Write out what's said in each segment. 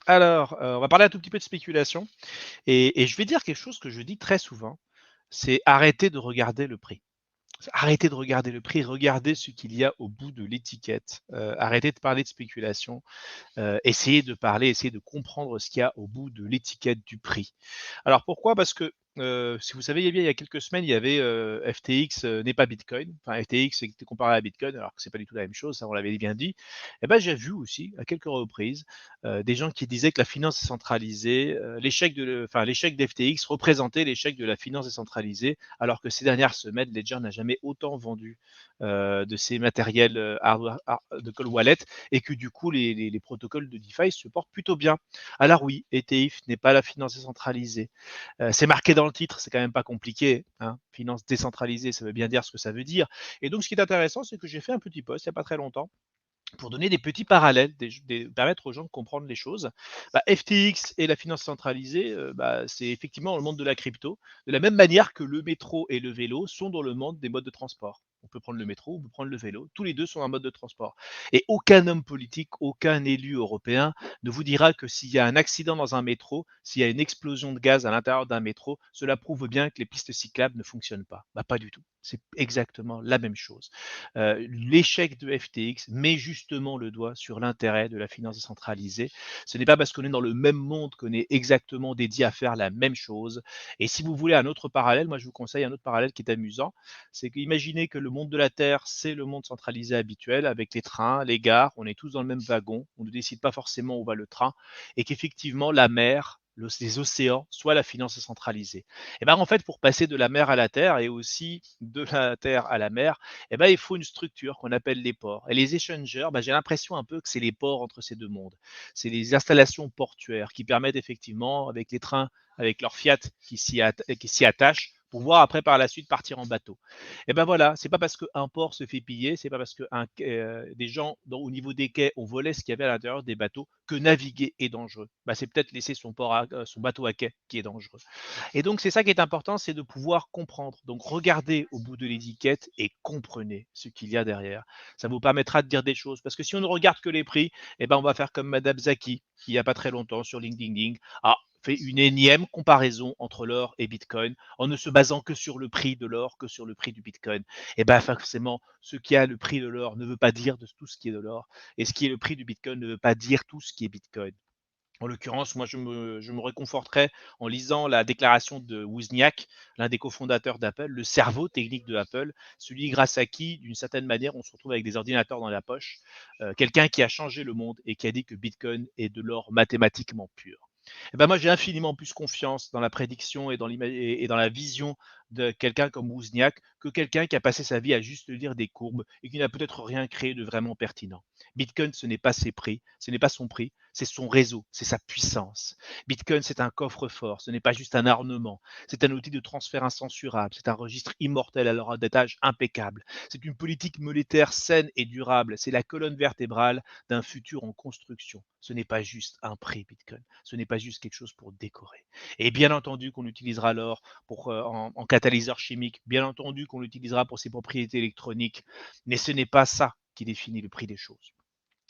Alors, on va parler un tout petit peu de spéculation et je vais dire quelque chose que je dis très souvent, c'est arrêter de regarder le prix. Arrêtez de regarder le prix, regardez ce qu'il y a au bout de l'étiquette. Arrêtez de parler de spéculation, essayez de comprendre ce qu'il y a au bout de l'étiquette du prix. Alors pourquoi? Parce que, si vous savez, il y a quelques semaines, il y avait, FTX, n'est pas Bitcoin. Enfin, FTX était comparé à Bitcoin alors que c'est pas du tout la même chose, ça on l'avait bien dit. Et ben, j'ai vu aussi à quelques reprises, des gens qui disaient que la finance décentralisée, l'échec d'FTX représentait l'échec de la finance décentralisée, alors que ces dernières semaines, Ledger n'a jamais autant vendu, de ses matériels, de cold wallet et que du coup les protocoles de DeFi se portent plutôt bien. Alors oui, ETF n'est pas la finance décentralisée. C'est marqué dans le titre, c'est quand même pas compliqué, hein. Finance décentralisée, ça veut bien dire ce que ça veut dire. Et donc, ce qui est intéressant, c'est que j'ai fait un petit post il n'y a pas très longtemps pour donner des petits parallèles, permettre aux gens de comprendre les choses. FTX et la finance centralisée, c'est effectivement le monde de la crypto, de la même manière que le métro et le vélo sont dans le monde des modes de transport. On peut prendre le métro, on peut prendre le vélo, tous les deux sont un mode de transport. Et aucun homme politique, aucun élu européen ne vous dira que s'il y a un accident dans un métro, s'il y a une explosion de gaz à l'intérieur d'un métro, cela prouve bien que les pistes cyclables ne fonctionnent pas. Pas du tout. C'est exactement la même chose. L'échec de FTX met justement le doigt sur l'intérêt de la finance décentralisée. Ce n'est pas parce qu'on est dans le même monde qu'on est exactement dédié à faire la même chose. Et si vous voulez un autre parallèle, moi je vous conseille un autre parallèle qui est amusant, c'est qu'imaginez que le monde de la Terre, c'est le monde centralisé habituel avec les trains, les gares, on est tous dans le même wagon, on ne décide pas forcément où va le train, et qu'effectivement la mer, les océans, soit la finance centralisée. Et bien en fait, pour passer de la mer à la terre et aussi de la terre à la mer, il faut une structure qu'on appelle les ports. Et les échangeurs, j'ai l'impression un peu que c'est les ports entre ces deux mondes. C'est les installations portuaires qui permettent effectivement, avec les trains, avec leur Fiat qui s'y attachent, pouvoir après par la suite partir en bateau. Et ben voilà, c'est pas parce qu'un port se fait piller, c'est pas parce que des gens au niveau des quais ont volé ce qu'il y avait à l'intérieur des bateaux que naviguer est dangereux. C'est peut-être laisser son bateau à quai qui est dangereux. Et donc, c'est ça qui est important, c'est de pouvoir comprendre. Donc, regardez au bout de l'étiquette et comprenez ce qu'il y a derrière. Ça vous permettra de dire des choses. Parce que si on ne regarde que les prix, on va faire comme Madame Zaki, qui il n'y a pas très longtemps sur LinkedIn, a fait une énième comparaison entre l'or et Bitcoin en ne se basant que sur le prix de l'or, que sur le prix du Bitcoin. Forcément, ce qui a le prix de l'or ne veut pas dire de tout ce qui est de l'or. Et ce qui est le prix du Bitcoin ne veut pas dire tout ce qui est Bitcoin. En l'occurrence, moi, je me réconforterais en lisant la déclaration de Wozniak, l'un des cofondateurs d'Apple, le cerveau technique de Apple, celui grâce à qui, d'une certaine manière, on se retrouve avec des ordinateurs dans la poche, quelqu'un qui a changé le monde et qui a dit que Bitcoin est de l'or mathématiquement pur. Moi, j'ai infiniment plus confiance dans la prédiction et dans la vision de quelqu'un comme Wozniak que quelqu'un qui a passé sa vie à juste lire des courbes et qui n'a peut-être rien créé de vraiment pertinent. Bitcoin, ce n'est pas ses prix, ce n'est pas son prix, c'est son réseau, c'est sa puissance. Bitcoin, c'est un coffre-fort, ce n'est pas juste un ornement, c'est un outil de transfert incensurable, c'est un registre immortel à l'heure d'étage impeccable, c'est une politique monétaire saine et durable, c'est la colonne vertébrale d'un futur en construction. Ce n'est pas juste un prix Bitcoin, ce n'est pas juste quelque chose pour décorer. Et bien entendu qu'on utilisera l'or en catalyseur chimique, bien entendu qu'on l'utilisera pour ses propriétés électroniques, mais ce n'est pas ça qui définit le prix des choses.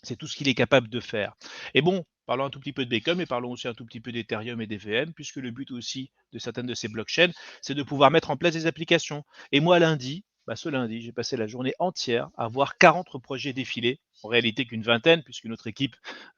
C'est tout ce qu'il est capable de faire. Et bon, parlons un tout petit peu de Bitcoin, mais parlons aussi un tout petit peu d'Ethereum et d'EVM, puisque le but aussi de certaines de ces blockchains, c'est de pouvoir mettre en place des applications. Et moi, ce lundi, j'ai passé la journée entière à voir 40 projets défiler, en réalité qu'une vingtaine, puisque notre équipe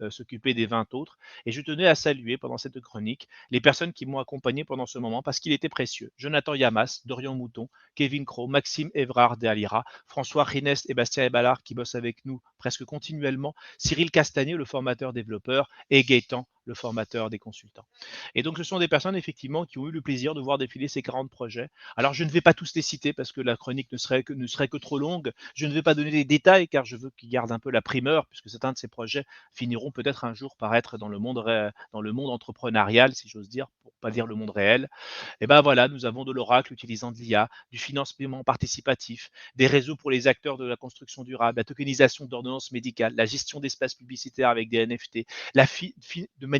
s'occupait des 20 autres. Et je tenais à saluer pendant cette chronique les personnes qui m'ont accompagné pendant ce moment, parce qu'il était précieux. Jonathan Yamas, Dorian Mouton, Kevin Crow, Maxime Evrard de Alira, François Rinest et Bastien Eballard qui bossent avec nous presque continuellement, Cyril Castagnet, le formateur développeur, et Gaëtan, le formateur des consultants. Et donc, ce sont des personnes, effectivement, qui ont eu le plaisir de voir défiler ces 40 projets. Alors, je ne vais pas tous les citer parce que la chronique ne serait que trop longue. Je ne vais pas donner les détails car je veux qu'ils gardent un peu la primeur puisque certains de ces projets finiront peut-être un jour par être dans le monde entrepreneurial, si j'ose dire, pour pas dire le monde réel. Et ben voilà, nous avons de l'oracle utilisant de l'IA, du financement participatif, des réseaux pour les acteurs de la construction durable, la tokenisation d'ordonnances médicales, la gestion d'espaces publicitaires avec des NFT, de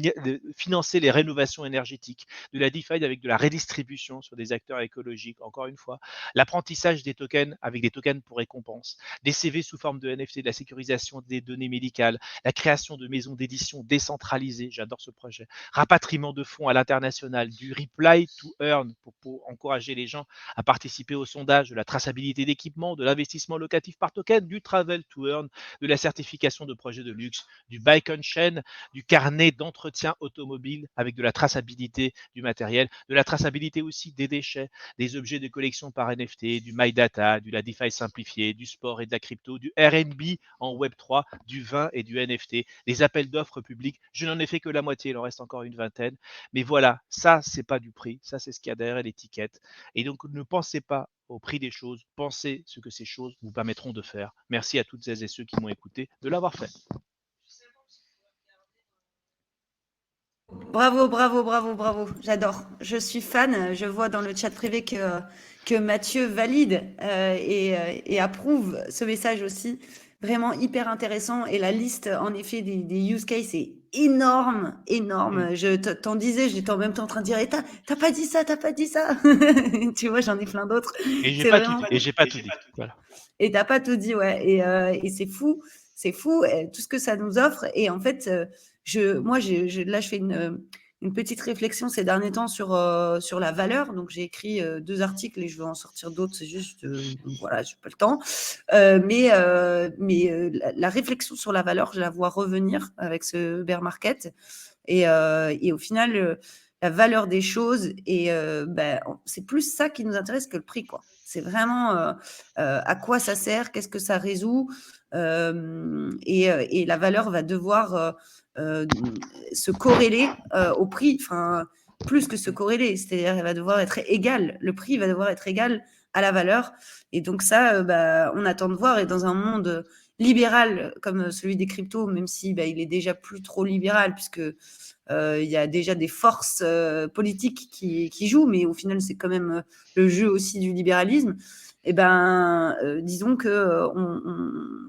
financer les rénovations énergétiques, de la DeFi avec de la redistribution sur des acteurs écologiques, encore une fois, l'apprentissage des tokens avec des tokens pour récompense, des CV sous forme de NFT, de la sécurisation des données médicales, la création de maisons d'édition décentralisées, j'adore ce projet, rapatriement de fonds à l'international, du reply to earn pour encourager les gens à participer au sondage, de la traçabilité d'équipements, de l'investissement locatif par token, du travel to earn, de la certification de projets de luxe, du bike on chain, du carnet d'entretien automobile avec de la traçabilité du matériel, de la traçabilité aussi des déchets, des objets de collection par NFT, du My Data, du la DeFi simplifié, du sport et de la crypto, du RB en Web3, du vin et du NFT, des appels d'offres publics. Je n'en ai fait que la moitié, il en reste encore une vingtaine. Mais voilà, ça, c'est pas du prix, ça, c'est ce qu'il y a derrière l'étiquette. Et donc, ne pensez pas au prix des choses, pensez ce que ces choses vous permettront de faire. Merci à toutes celles et ceux qui m'ont écouté de l'avoir fait. Bravo, bravo, bravo, bravo. J'adore. Je suis fan. Je vois dans le chat privé que Mathieu valide et approuve ce message aussi. Vraiment hyper intéressant. Et la liste, en effet, des use cases est énorme, Mm. énorme. T'en disais, j'étais en même temps en train de dire, t'as pas dit ça, t'as pas dit ça. Tu vois, j'en ai plein d'autres. Et j'ai C'est pas tout vraiment. dit. Et j'ai pas tout dit. Voilà. Et t'as pas tout dit, ouais. Et c'est fou, tout ce que ça nous offre. Et en fait, moi, là, je fais une petite réflexion ces derniers temps sur la valeur. Donc, j'ai écrit 2 articles et je vais en sortir d'autres. C'est juste, voilà, j'ai pas le temps. La réflexion sur la valeur, je la vois revenir avec ce bear market. Et au final, la valeur des choses, c'est plus ça qui nous intéresse que le prix, quoi. C'est vraiment à quoi ça sert, qu'est-ce que ça résout, et la valeur va devoir se corréler au prix, enfin plus que se corréler, c'est-à-dire elle va devoir être égale, le prix va devoir être égal à la valeur, et donc ça, on attend de voir, et dans un monde libéral comme celui des cryptos, même si il est déjà plus trop libéral puisque il y a déjà des forces politiques qui jouent, mais au final, c'est quand même le jeu aussi du libéralisme. Et disons que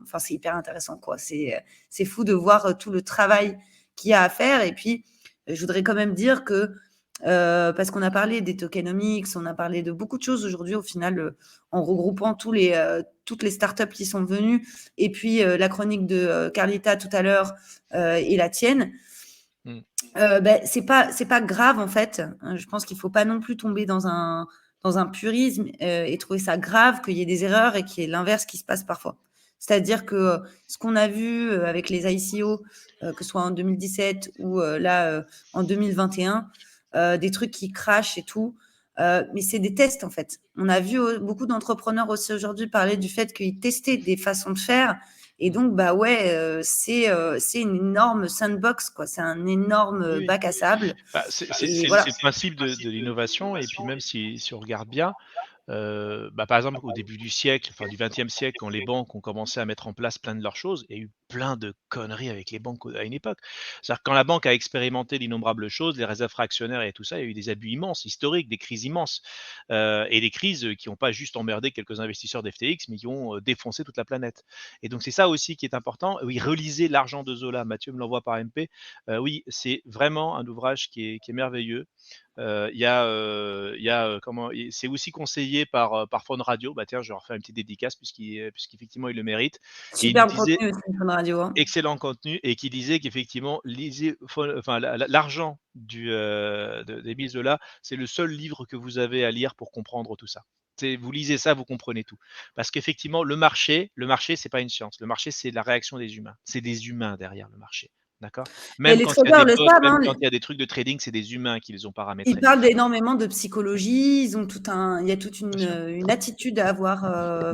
enfin, c'est hyper intéressant, quoi. C'est fou de voir tout le travail qu'il y a à faire. Et puis, je voudrais quand même dire que parce qu'on a parlé des tokenomics, on a parlé de beaucoup de choses aujourd'hui, au final, en regroupant toutes les startups qui sont venues, et puis la chronique de Carlita tout à l'heure et la tienne. Mm. C'est pas grave en fait. Je pense qu'il faut pas non plus tomber dans un purisme et trouver ça grave qu'il y ait des erreurs et qu'il y ait l'inverse qui se passe parfois. C'est-à-dire que ce qu'on a vu avec les ICO, que ce soit en 2017 ou là en 2021, des trucs qui crachent et tout, mais c'est des tests en fait. On a vu beaucoup d'entrepreneurs aussi aujourd'hui parler du fait qu'ils testaient des façons de faire. Et donc, c'est une énorme sandbox, quoi. C'est un énorme Oui. bac à sable. Et voilà. C'est le principe de l'innovation. Et puis même si on regarde bien, par exemple, au début du siècle, enfin du XXe siècle, quand les banques ont commencé à mettre en place plein de leurs choses, il y a eu plein de conneries avec les banques à une époque. C'est-à-dire que quand la banque a expérimenté d'innombrables choses, les réserves fractionnaires et tout ça, il y a eu des abus immenses, historiques, des crises immenses, et des crises qui n'ont pas juste emmerdé quelques investisseurs d'FTX, mais qui ont défoncé toute la planète. Et donc c'est ça aussi qui est important. Oui, relisez L'argent de Zola, Mathieu me l'envoie par MP. Oui, c'est vraiment un ouvrage qui est merveilleux. Comment, c'est aussi conseillé par Fun Radio. Bah tiens, je vais leur faire une petite dédicace puisqu'effectivement il le mérite. Et il nous Superbe disait contenu aussi, Fun Radio, hein. excellent contenu et qui disait qu'effectivement lisez, enfin l'argent d'Émile Zola, c'est le seul livre que vous avez à lire pour comprendre tout ça. Vous lisez ça, vous comprenez tout. Parce qu'effectivement, le marché, c'est pas une science. Le marché, c'est la réaction des humains. C'est des humains derrière le marché. D'accord. Et Même les quand il y a traders des le bots, savent, même hein. quand il y a des trucs de trading, c'est des humains qui les ont Ils paramétrés. parlent énormément de psychologie. Il y a toute Bien sûr. une attitude à avoir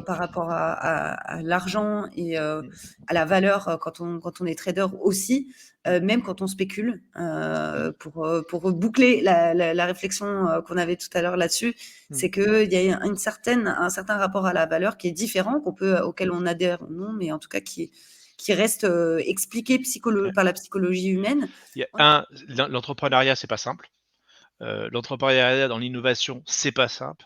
par rapport à l'argent et Mm. à la valeur quand on est trader aussi, Mm. même quand on spécule. Mm. Pour boucler la réflexion qu'on avait tout à l'heure là-dessus, Mm. c'est qu'il y a un certain rapport à la valeur qui est différent, auquel on adhère ou non, mais en tout cas qui reste expliqué Ouais. par la psychologie humaine. L'entrepreneuriat, c'est pas simple. L'entrepreneuriat dans l'innovation, c'est pas simple.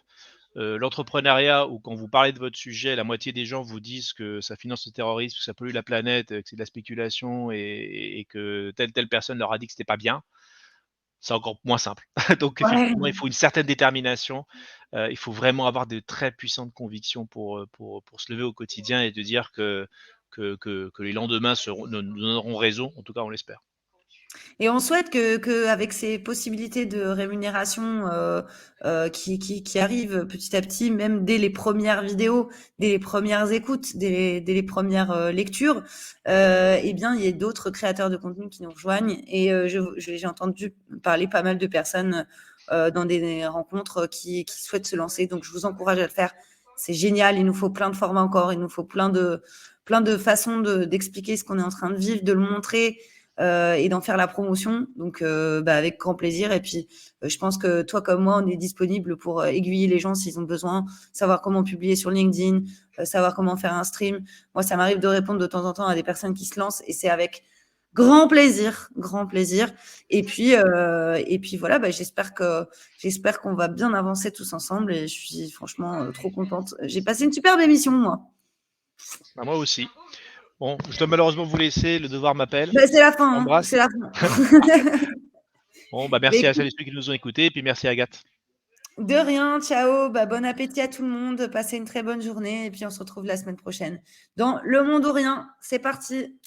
l'entrepreneuriat où quand vous parlez de votre sujet, la moitié des gens vous disent que ça finance le terrorisme, que ça pollue la planète, que c'est de la spéculation et que telle personne leur a dit que c'était pas bien, c'est encore moins simple. Donc Ouais. effectivement, il faut une certaine détermination, il faut vraiment avoir de très puissantes convictions pour se lever au quotidien et de dire que les lendemains nous donneront raison, en tout cas on l'espère. Et on souhaite que avec ces possibilités de rémunération qui arrivent petit à petit, même dès les premières vidéos, dès les premières écoutes, dès les premières lectures, eh bien, il y a d'autres créateurs de contenu qui nous rejoignent. Et j'ai entendu parler pas mal de personnes dans des rencontres qui souhaitent se lancer. Donc, je vous encourage à le faire. C'est génial. Il nous faut plein de formats encore. Il nous faut plein de façons d'expliquer ce qu'on est en train de vivre, de le montrer. Et d'en faire la promotion. Donc, avec grand plaisir. Et puis, je pense que toi comme moi, on est disponible pour aiguiller les gens s'ils ont besoin, savoir comment publier sur LinkedIn, savoir comment faire un stream. Moi, ça m'arrive de répondre de temps en temps à des personnes qui se lancent et c'est avec grand plaisir, grand plaisir. Et puis voilà, j'espère qu'on va bien avancer tous ensemble et je suis franchement trop contente. J'ai passé une superbe émission, moi. Bah, moi aussi. Bon, je dois malheureusement vous laisser, le devoir m'appelle. C'est la fin, hein, Embrasse. c'est la fin. Bon, bah Mais merci à écoute, celles et ceux qui nous ont écoutés, et puis merci Agathe. de rien, ciao, bon appétit à tout le monde, passez une très bonne journée et puis on se retrouve la semaine prochaine dans Le Monde ou Rien. C'est parti.